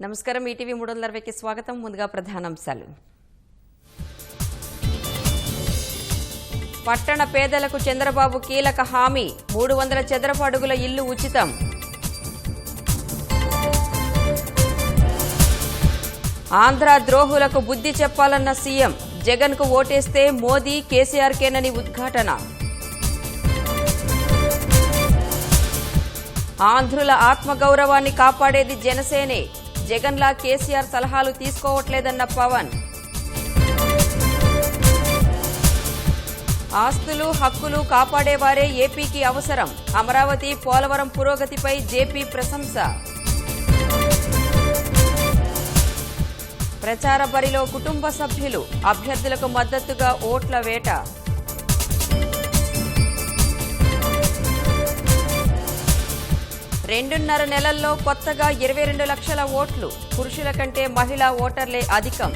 నమస్కారం ఈటీవీ 360కి స్వాగతం. ముందుగా ప్రధానాంశాలు. పట్టణ పేదలకు చంద్రబాబు కీలక హామీ, 300 చదరపు అడుగుల ఇల్లు ఉచితం. ఆంధ్ర ద్రోహులకు బుద్ధి చెప్పాలన్న సీఎం, జగన్కు ఓటేస్తే మోదీ కేసీఆర్కేనని ఉద్ఘాటన. ఆంధ్రుల ఆత్మగౌరవాన్ని కాపాడేది జనసేనే, జగన్లా కేసీఆర్ సలహాలు తీసుకోవట్లేదన్న పవన్. ఆస్తులు హక్కులు కాపాడేవారే ఏపీకి అవసరం, అమరావతి పోలవరం పురోగతిపై జేపీ ప్రశంస. ప్రచార బరిలో కుటుంబ సభ్యులు, అభ్యర్థులకు మద్దతుగా ఓట్ల వేట. రెండున్నర నెలల్లో కొత్తగా 22 లక్షల ఓట్లు, పురుషుల కంటే మహిళా ఓటర్లే అధికం.